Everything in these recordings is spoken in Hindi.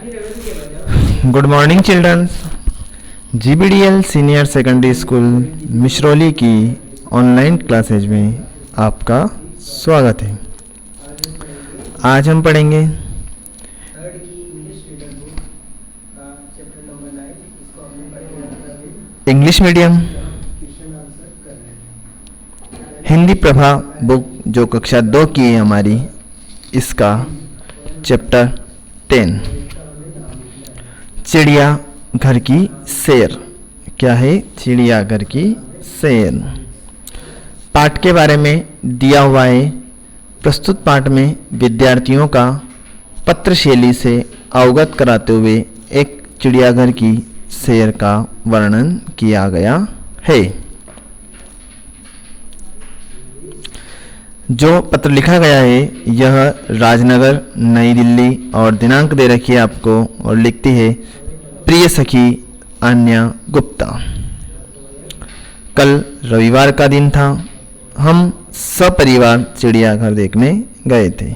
Good morning childrens. GBDL senior secondary school Mishrauli की ऑनलाइन क्लासेज में आपका स्वागत है। आज हम पढ़ेंगे English medium Hindi Prabha book जो कक्षा 2 की है हमारी, इसका चैप्टर 10 चिड़िया घर की सैर। क्या है? चिड़िया घर की सैर। पाठ के बारे में दिया हुआ है। प्रस्तुत पाठ में विद्यार्थियों का पत्र शैली से अवगत कराते हुए एक चिड़ियाघर की सैर का वर्णन किया गया है। जो पत्र लिखा गया है यह राजनगर, नई दिल्ली और दिनांक दे रखी है आपको, और लिखती है प्रिय सखी अन्या गुप्ता। कल रविवार का दिन था। हम सपरिवार चिड़ियाघर देखने गए थे।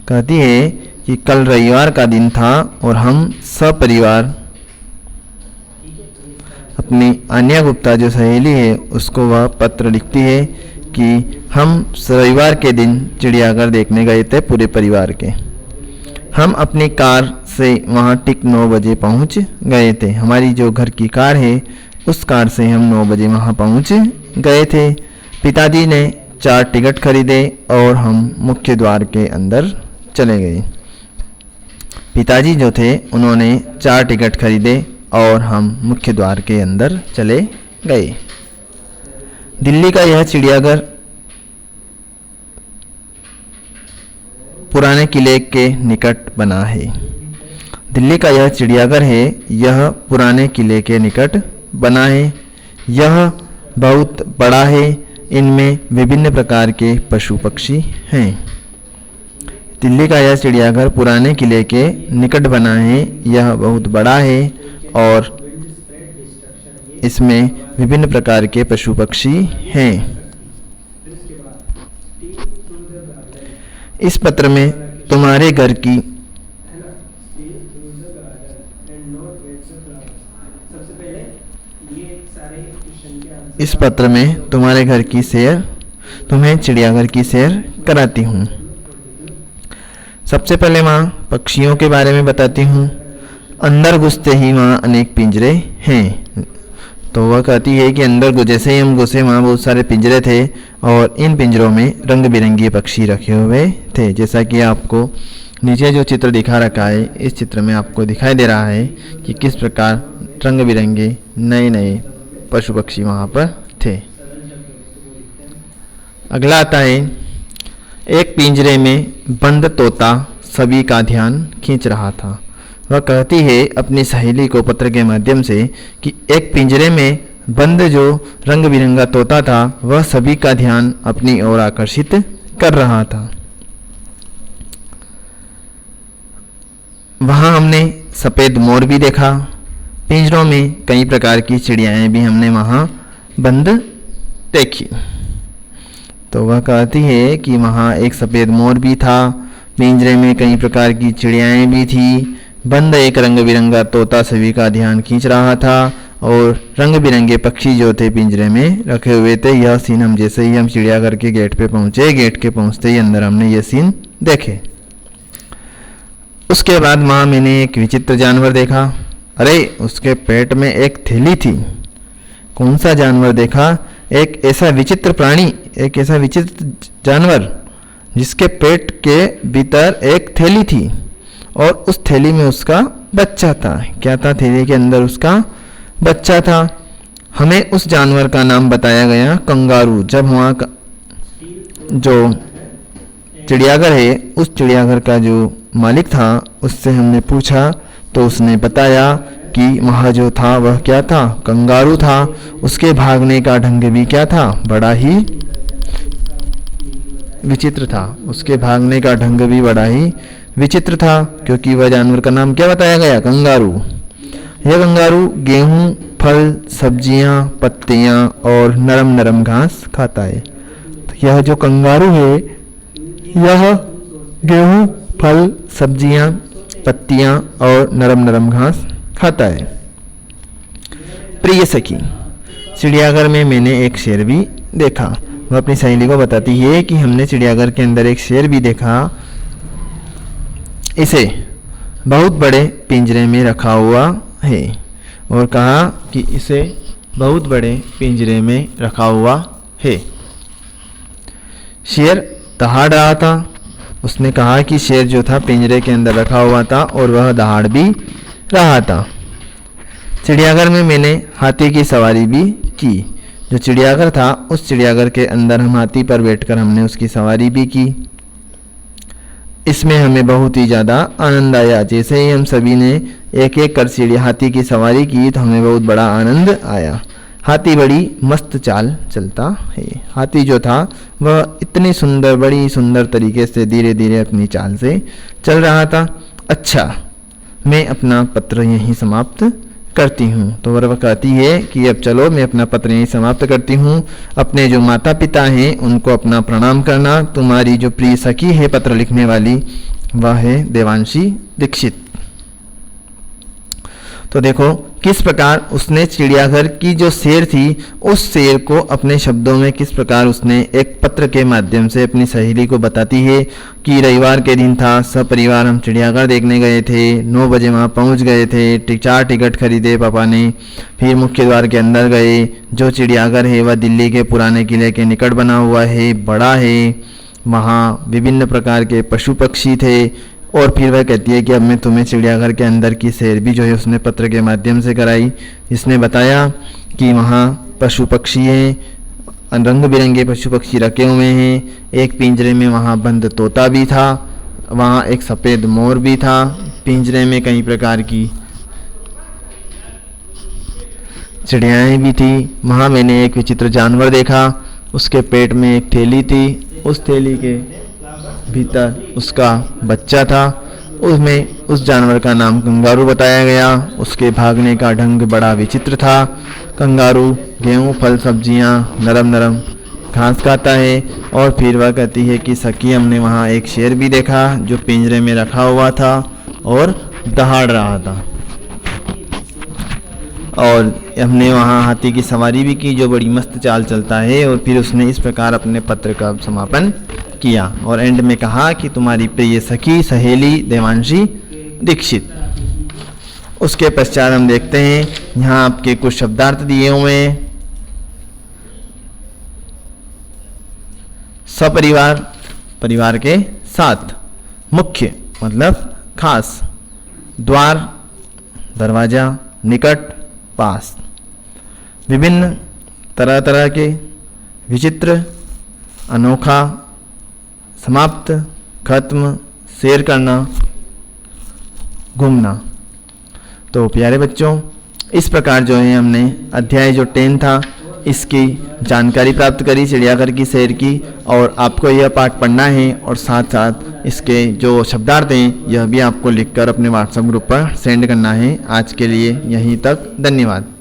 कहती है कि कल रविवार का दिन था और हम सपरिवार, अपनी अन्या गुप्ता जो सहेली है उसको वह पत्र लिखती है कि हम रविवार के दिन चिड़ियाघर देखने गए थे पूरे परिवार के। हम अपनी कार से वहाँ ठीक 9 बजे पहुँच गए थे। हमारी जो घर की कार है उस कार से हम 9 बजे वहाँ पहुँच गए थे। पिताजी ने 4 टिकट खरीदे और हम मुख्य द्वार के अंदर चले गए। पिताजी जो थे उन्होंने 4 टिकट खरीदे और हम मुख्य द्वार के अंदर चले गए। दिल्ली का यह चिड़ियाघर पुराने किले के निकट बना है। दिल्ली का यह चिड़ियाघर है, यह पुराने किले के निकट बना है। यह बहुत बड़ा है। इनमें विभिन्न प्रकार के पशु पक्षी हैं। दिल्ली का यह चिड़ियाघर पुराने किले के निकट बना है। यह बहुत बड़ा है और इसमें विभिन्न प्रकार के पशु पक्षी हैं। इस पत्र में तुम्हारे घर की सैर, तुम्हें चिड़ियाघर की सैर कराती हूँ। सबसे पहले वहाँ पक्षियों के बारे में बताती हूँ। अंदर घुसते ही वहाँ अनेक पिंजरे हैं। तो वह कहती है कि अंदर जैसे ही हम घुसे वहाँ बहुत सारे पिंजरे थे और इन पिंजरों में रंग बिरंगे पक्षी रखे हुए थे। जैसा कि आपको नीचे जो चित्र दिखा रखा है, इस चित्र में आपको दिखाई दे रहा है कि किस प्रकार रंग बिरंगे नए नए पशु पक्षी वहाँ पर थे। अगला आता है, एक पिंजरे में बंद तोता सभी का ध्यान खींच रहा था। वह कहती है अपनी सहेली को पत्र के माध्यम से कि एक पिंजरे में बंद जो रंग बिरंगा तोता था वह सभी का ध्यान अपनी ओर आकर्षित कर रहा था। वहाँ हमने सफ़ेद मोर भी देखा। पिंजरों में कई प्रकार की चिड़ियाएँ भी हमने वहाँ बंद देखी। तो वह कहती है कि वहाँ एक सफ़ेद मोर भी था, पिंजरे में कई प्रकार की चिड़ियाएँ भी थी, बंद एक रंग बिरंगा तोता सभी का ध्यान खींच रहा था और रंग बिरंगे पक्षी जो थे पिंजरे में रखे हुए थे। यह सीन हम जैसे ही हम चिड़ियाघर के गेट पे पहुंचे, गेट के पहुंचते ही अंदर हमने ये सीन देखे। उसके बाद वहाँ मैंने एक विचित्र जानवर देखा। अरे उसके पेट में एक थैली थी। कौन सा जानवर देखा? एक ऐसा विचित्र प्राणी, एक ऐसा विचित्र जानवर जिसके पेट के भीतर एक थैली थी और उस थैली में उसका बच्चा था। क्या था? थैली के अंदर उसका बच्चा था। हमें उस जानवर का नाम बताया गया कंगारू। जब वहाँ का जो चिड़ियाघर है उस चिड़ियाघर का जो मालिक था उससे हमने पूछा तो उसने बताया कि वहाँ जो था वह क्या था? कंगारू था। उसके भागने का ढंग भी क्या था? बड़ा ही विचित्र था। उसके भागने का ढंग भी बड़ा ही विचित्र था, क्योंकि वह जानवर का नाम क्या बताया गया? कंगारू। यह कंगारू गेहूं, फल, सब्जियां, पत्तियां और नरम नरम घास खाता है। तो यह जो कंगारू है यह गेहूं, फल, सब्जियां पत्तियां और नरम नरम घास खाता है। प्रिय सखी, चिड़ियाघर में मैंने एक शेर भी देखा। वह अपनी सहेली को बताती है कि हमने चिड़ियाघर के अंदर एक शेर भी देखा। इसे बहुत बड़े पिंजरे में रखा हुआ है। और कहा कि इसे बहुत बड़े पिंजरे में रखा हुआ है। शेर दहाड़ रहा था। उसने कहा कि शेर जो था पिंजरे के अंदर रखा हुआ था और वह दहाड़ भी रहा था। चिड़ियाघर में मैंने हाथी की सवारी भी की। जो चिड़ियाघर था उस चिड़ियाघर के अंदर हम हाथी पर बैठकर हमने उसकी सवारी भी की। इसमें हमें बहुत ही ज़्यादा आनंद आया। जैसे ही हम सभी ने एक एक कर हाथी की सवारी की तो हमें बहुत बड़ा आनंद आया। हाथी बड़ी मस्त चाल चलता है। हाथी जो था वह इतनी सुंदर, बड़ी सुंदर तरीके से धीरे धीरे अपनी चाल से चल रहा था। अच्छा, मैं अपना पत्र यहीं समाप्त करती हूँ। तो वह कहती है कि अब चलो मैं अपना पत्र यहीं समाप्त करती हूँ। अपने जो माता पिता हैं उनको अपना प्रणाम करना। तुम्हारी जो प्रिय सखी है पत्र लिखने वाली, वह है देवांशी दीक्षित। तो देखो किस प्रकार उसने चिड़ियाघर की जो शेर थी उस शेर को अपने शब्दों में किस प्रकार उसने एक पत्र के माध्यम से अपनी सहेली को बताती है कि रविवार के दिन था, सब परिवार हम चिड़ियाघर देखने गए थे। 9 बजे वहाँ पहुँच गए थे। 4 टिकट खरीदे पापा ने। फिर मुख्य द्वार के अंदर गए। जो चिड़ियाघर है वह दिल्ली के पुराने किले के निकट बना हुआ है, बड़ा है। वहाँ विभिन्न प्रकार के पशु पक्षी थे। और फिर वह कहती है कि अब मैं तुम्हें चिड़ियाघर के अंदर की सैर भी जो है उसने पत्र के माध्यम से कराई। इसने बताया कि वहाँ पशु पक्षी हैं, रंग बिरंगे पशु पक्षी रखे हुए हैं। एक पिंजरे में वहाँ बंद तोता भी था। वहाँ एक सफ़ेद मोर भी था। पिंजरे में कई प्रकार की चिड़ियाएँ भी थी। वहाँ मैंने एक विचित्र जानवर देखा। उसके पेट में एक थैली थी। उस थैली के भीतर उसका बच्चा था। उसमें उस जानवर का नाम कंगारू बताया गया। उसके भागने का ढंग बड़ा विचित्र था। कंगारू गेहूँ, फल, सब्जियाँ, नरम नरम घास खाता है। और फिर वह कहती है कि सखी, हमने वहाँ एक शेर भी देखा जो पिंजरे में रखा हुआ था और दहाड़ रहा था। और हमने वहाँ हाथी की सवारी भी की जो बड़ी मस्त चाल चलता है। और फिर उसने इस प्रकार अपने पत्र का समापन किया और एंड में कहा कि तुम्हारी प्रिय सखी सहेली देवांशी दीक्षित। उसके पश्चात हम देखते हैं यहाँ आपके कुछ शब्दार्थ दिए हुए हैं। सपरिवार, परिवार के साथ। मुख्य मतलब खास। द्वार, दरवाजा। निकट, पास। विभिन्न, तरह तरह के। विचित्र, अनोखा। समाप्त, खत्म, शेयर करना, घूमना। तो प्यारे बच्चों, इस प्रकार जो है हमने अध्याय जो 10 था इसकी जानकारी प्राप्त करी चिड़ियाघर की सैर की। और आपको यह पाठ पढ़ना है और साथ साथ इसके जो शब्दार्थ हैं यह भी आपको लिखकर अपने व्हाट्सएप ग्रुप पर सेंड करना है। आज के लिए यहीं तक। धन्यवाद।